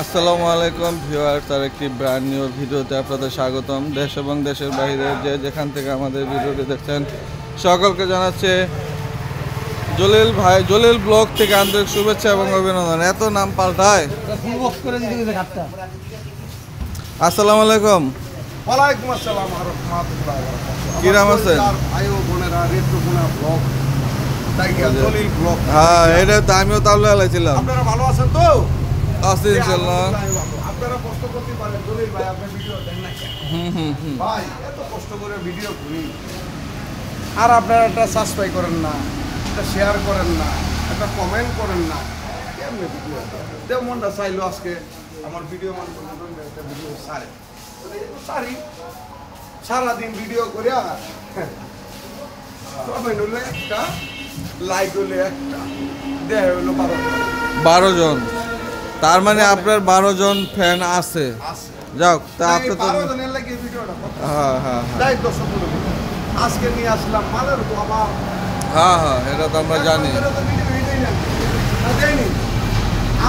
আসসালামু আলাইকুম ভিউয়ার্স, আর একটি ব্র্যান্ড নিউ ভিডিওতে আপনাদের স্বাগতম। দেশ এবং দেশের বাইরে যে যেখান থেকে আমাদের ভিডিওটি দেখছেন সকলকে জানাচ্ছে জলিল ব্লগ থেকে আন্তরিক শুভেচ্ছা এবং অভিনন্দন। এত নাম পাল্টায়। আসসালামু আলাইকুম। ওয়ালাইকুম আসসালাম ওয়া রাহমাতুল্লাহি ওয়া বারাকাতুহু। কিরাম আছেন? ভাই ও বোনেরা, রেট্রোকোনা ব্লগ টাইগার জলিল ব্লগ। হ্যাঁ, এটা তো আমিও তাহলে আলাইছিলাম। আপনারা ভালো আছেন তো? আছি ইনশাআল্লাহ। আপনারা কষ্ট করতে পারেন জলিল ভাই, আপনি ভিডিও দেন না কেন? ভাই এত কষ্ট করে ভিডিও করি আর আপনারা একটা সাবস্ক্রাইব করেন না, একটা শেয়ার করেন না, একটা কমেন্ট করেন না, কেমনে ভিডিও দেব? মনটা চাইলো আজকে আমার ভিডিও মান একটা ভিডিও সারি সারাদিন ভিডিও করে কমেন্ট হলে একটা, লাইক হলে একটা, দেয় হলো 12 জন। তার মানে আপনার 12 জন ফ্যান আছে। যাক, তা আপনি তো আজকে নিয়ে আসলাম মালের বাবা। হ্যাঁ, এটা তো আমরা জানি।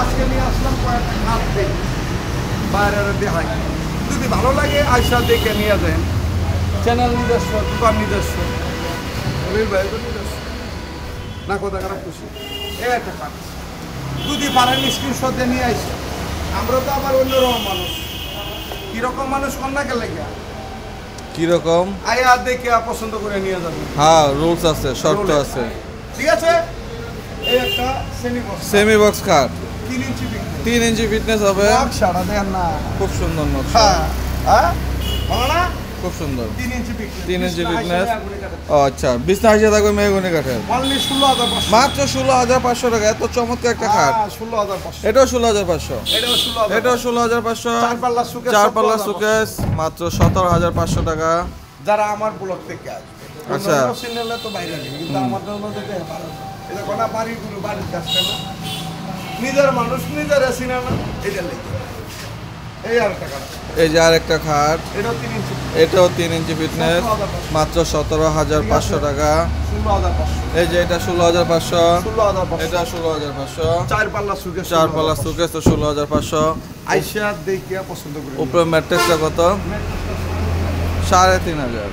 আজকে নিয়ে আসলাম কয়েকটা খাট দেখি, বাইরের দেখাই, যদি ভালো লাগে আইসা দেখে নিয়ে যান। চ্যানেল নিজস্ব, দোকান নিজস্ব, নিজস্ব না, কোথা খারাপ খুশি। একটা খাট যদি পারেন স্ক্রিনশট দিয়ে নিয়ে আসে। আমরা তো আবার অন্যরকম মানুষ। কিরকম মানুষ কন্যাকে লেগে কিরকম আয়া দেখে পছন্দ করে নিয়ে যাবেন। হ্যাঁ, রুলস আছে, শর্ত আছে। ঠিক আছে। এই একটা সেমি বক্স কাট 3 ইঞ্চি 3 ইঞ্চি ফিটনেস হবে। নকশাটা দেখেন না, খুব সুন্দর নকশা। হ্যাঁ ভালো না? খুব সুন্দর। 3 ইঞ্চি ফিটনেস। ও আচ্ছা, বিছনা হিসেবে থাকবে মেহগনি কাঠের। অনলি 16,500 মাত্র 16,500 টাকা। এত চমৎকার একটা খাট। 16,500 এটাও 16,500। এটাও 16,500। 4 পাল্লা সুকেস, 4 পাল্লা সুকেস মাত্র 17,500 টাকা। যারা আমার ব্লগ থেকে আসবে। আচ্ছা, সিনেলে তো বাইরে নেই, কিন্তু আমাদের মধ্যে ভালো। এটা কোনা বাড়িগুলো বাড়ির কাজ করে না, নিজের মানুষ নিজের সিনে না, এটা লেগে এই আর টাকা। এই যে আরেকটা খাট, এটাও 3 ইঞ্চি, এটাও 3 ইঞ্চি ফিটনেস মাত্র 17,500 টাকা। 16,500। এই যে এটা 16,500। 16,500। এটা 16,500। 4 পাল্লা সুকেস, 4 পাল্লা সুকেস তো 16,500। আইসা দেখে পছন্দ করে। উপরে ম্যাট্রেসটা কত? 3,500।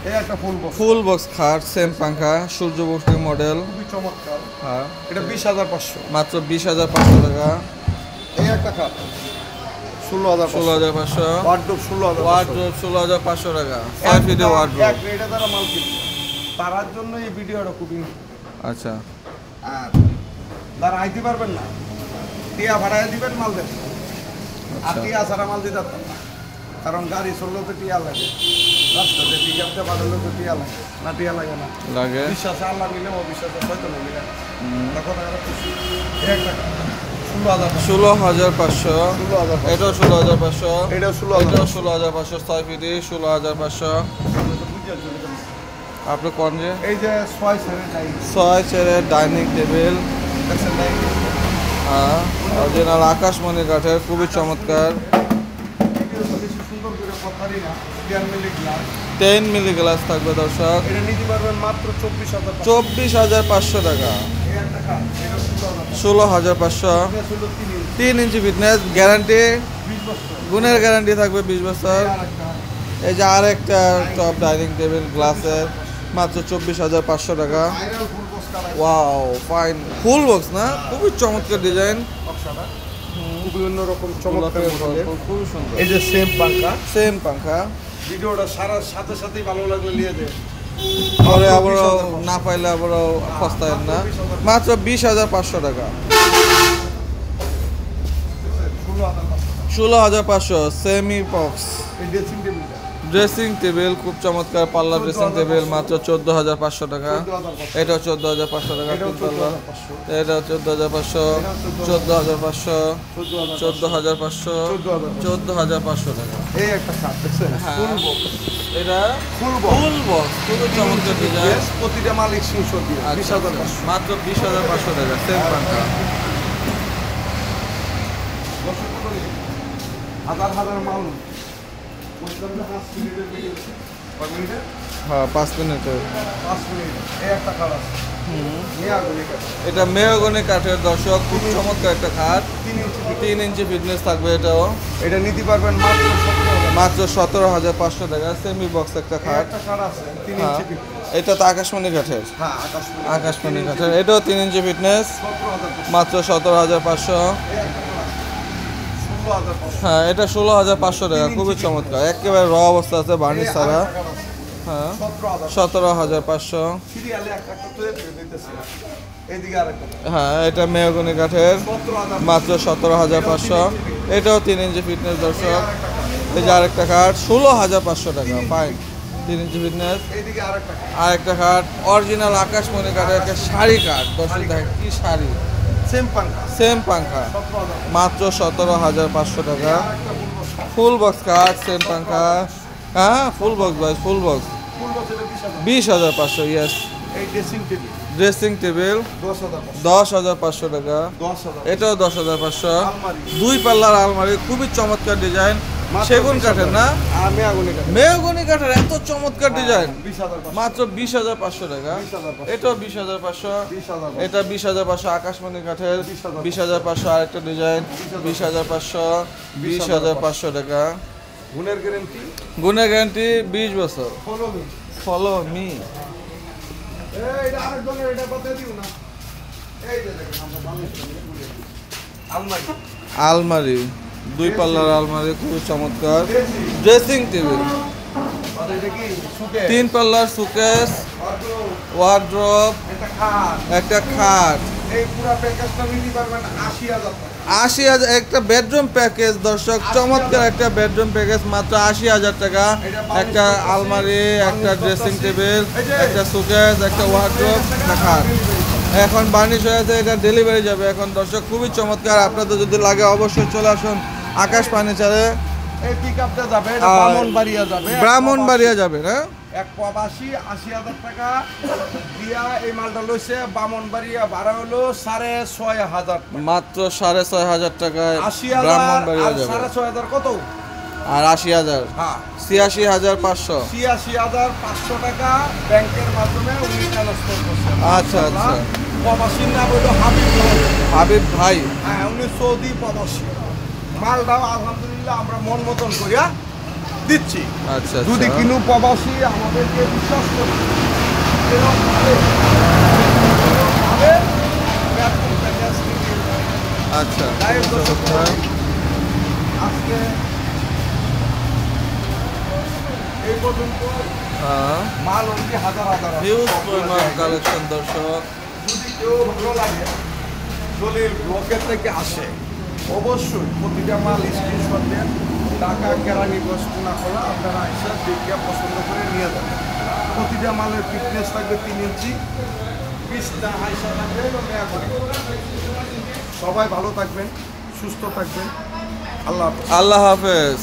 এই একটা ফুল বক্স খাট, সেম পাঙ্খা, সূর্যমুখী মডেল। খুবই চমৎকার। হ্যাঁ, এটা 20,500। মাত্র 20,500 টাকা। এই একটা খাট 16,500। 16,500। ওয়ার্ডরোব 16,500। ওয়ার্ডরোব 16,500 টাকা। 5 ফিটের ওয়ার্ডরোব। এক রেটে তারা মাল কিনবে, তার জন্য এই ভিডিওটা খুবই। আচ্ছা, আর যারা আইতে পারবেন না, টিয়া ভাড়ায় দিবেন, মাল দেবেন। আর টিয়া ছাড়া মাল দিতে পারতেন না, কারণ গাড়ি চললেও তো টিয়া লাগে, রাস্তাতে টিকাতে বাড়লেও তো টিয়া লাগে না। টিয়া লাগে না, লাগে। বিশ্বাসে আল্লাহ মিলে, অবিশ্বাসে হয়তো না মিলে। তখন একটা 16,500। এটাও 16,500। এটাও 16,500। 6 ফিটি 16,500। আপনি কোন যে এই যে 6 চেয়ারের ডাইনিং টেবিল, হ্যাঁ, অরিজিনাল আকাশমণি কাঠের, খুবই চমৎকার। 10 মিলি গ্লাস থাকবে দর্শক। এটা নিতে পারবেন মাত্র 24,500 টাকা। 16,500। 3 ইঞ্চি ফিটনেস, গ্যারান্টি, গুণের গ্যারান্টি থাকবে 20 বছর। এই যে আরেকটা টপ ডাইনিং টেবিল গ্লাসের, মাত্র 24,500 টাকা। ওয়াও, ফাইন ফুল বক্স না, খুবই চমৎকার ডিজাইন, খুবই অন্যরকম চমৎকার। খুবই সুন্দর। এই যে সেম পাঙ্খা। ভিডিওটা সারার সাথে সাথেই ভালো লাগলে নিয়ে দেয়, পরে আবারও না পাইলে আবারও সস্তায় না, মাত্র 20,500 টাকা। 16,500। সেমি বক্স ড্রেসিং টেবিল, খুব চমৎকার পাল্লা ড্রেসিং টেবিল, মাত্র 14,500 টাকা। এটাও 14,500 টাকা। এটাও 14,500। 14,500। 14,500। 14,500 টাকা। এই একটা খাট দেখছেন, এটা ফুল বক্স, খুবই চমৎকার ডিজাইন। প্রতিটা মালিক 20,500। মাত্র 20,500 টাকা। সেম পাঙ্খা। হাজার হাজার মাল। হ্যাঁ, 5 মিনিটের। 5 মিনিট। এই একটা কালার মেয়াগুনি কাঠ এটা মেহগনি কাঠের দর্শক, খুব চমৎকার একটা খাট। 3 ইঞ্চি ফিটনেস থাকবে এটাও। এটা নিতে পারবেন মাত্র 17,500 টাকা। সেমি বক্স একটা খাট। একটা কাঠ আছে 3 হ্যাঁ, ইঞ্চি ফিটনেস। এটা তো আকাশমণি কাঠের। হ্যাঁ আকাশমণি কাঠের, এটাও 3 ইঞ্চি ফিটনেস, 17,500 মাত্র 17,500। হ্যাঁ, এটা 16,500 টাকা, খুবই চমৎকার, একেবারে র অবস্থা আছে, বার্নিশ ছাড়া। হ্যাঁ, 17,500। সিরিয়ালে একটা করে দিতেছি এইদিকে আরেকটা হ্যাঁ, এটা মেহগনি কাঠের, মাত্র 17,500। এটাও 3 ইঞ্চি ফিটনেস দর্শক। এই যে আরেকটা কাঠ, 16,500 টাকা, ফাইন, 3 ইঞ্চি ফিটনেস। এইদিকে আরেকটা আরেকটা কাঠ অরিজিনাল আকাশমণি কাঠের একটা শাড়ি কাঠ দর্শক, দেখেন কি শাড়ি, সেম পাঙ্খা সেম পাঙ্খা, 17,000 মাত্র 17,500 টাকা। ফুল বক্স কাঠ, সেম পাঙ্খা। হ্যাঁ, ফুল বক্স ভাই, ফুল বক্স, ফুল বছরে 20,000 20,500। ইয়েস, এই ড্রেসিং টেবিল ড্রেসিং টেবিল 10,000 10,500 টাকা। 10,000 এটাও 10,500। আলমারি 2 পাল্লার আলমারি, খুবই চমৎকার ডিজাইন, সেগুন কাঠের না, আমি আগুনে কাঠ মেহগনি কাঠের, এত চমৎকার ডিজাইন, 20,000 মাত্র 20,500 টাকা। 20,500 এটাও 20,500। 20,000 এটা 20,500 আকাশমণি কাঠের, 20,500। আরেকটা ডিজাইন 20,500, 20,500 টাকা। গুণের গ্যারান্টি গুণের গ্যারান্টি 20 বছর। Follow me follow me. এটা আরেকজনের, এটা কথা দিও না। এই যে দেখেন আমরা আলমারি আলমারি, 2 পাল্লার আলমারি, খুবই চমৎকার। ড্রেসিং টেবিল, আর এটা কি সুকে 3 পাল্লার সুকেস, ওয়ার্ড্রপ, এটা খাট একটা খাট। এই পুরো প্যাকেজটা নিতে পারবেন 80,000 টাকা 80,000 একটা বেডরুম প্যাকেজ দর্শক, চমৎকার একটা বেডরুম প্যাকেজ, মাত্র 80,000 টাকা। একটা আলমারি, একটা ড্রেসিং টেবিল, একটা সুকেস, একটা ওয়ার্ড্রপ, একটা খাট। এখন বার্নিশ হয়েছে, এটা ডেলিভারি যাবে এখন দর্শক, খুবই চমৎকার। আপনাদের যদি লাগে অবশ্যই চলে আসুন আকাশ ফার্নিচারে। এই পিকআপটা যাবে, এটা ব্রাহ্মণবাড়িয়া যাবে, ব্রাহ্মণবাড়িয়া যাবে না? এক প্রবাসী 80,000 টাকা দিয়া এই মালটা লইছে। ব্রাহ্মণবাড়িয়া ভাড়া হলো 6,500 মাত্র 6,500 টাকায় 80,000 ব্রাহ্মণবাড়িয়া আর যাবে। 6,500 কত? আর 80,000, হ্যাঁ 86,500। 86,500 টাকা ব্যাংকের মাধ্যমে উনি ট্রান্সফার করছেন। আচ্ছা আচ্ছা, প্রবাসীর নাম হলো হাবিব ভাই। হাবিব ভাই। হ্যাঁ, উনি সৌদি প্রবাসী। মালটাও আলহামদুলিল্লাহ আমরা মন মতন করিয়া দিচ্ছি। আচ্ছা যদি আচ্ছা, কিনু প্রবাসী আমাদেরকে বিশ্বাস করি এরকমভাবে বেতন প্যাকেজ নিতে হবে। আচ্ছা, তাই খুবই দর্শক চমৎকার। আজকে এই পর্যন্ত হ্যাঁ, মাল অনলি হাজার হাজার আছে। হিউজ পরিমাণ কালেকশন দর্শক। যদি কেউ ভালো লাগে দলিল ব্লকের থেকে আসে অবশ্যই প্রতিটা মাল স্ক্রিনশট দেন। টাকা কেরানি বস্তু না খোলা আপনারা এসে দেখে পছন্দ করে নিয়ে যাবেন। প্রতিটা মালের ফিটনেস থাকবে 3 ইঞ্চি, 20টা হাইসা থাকবে এবং মেয়া করে। সবাই ভালো থাকবেন, সুস্থ থাকবেন, আল্লাহ হাফেজ। আল্লাহ হাফেজ।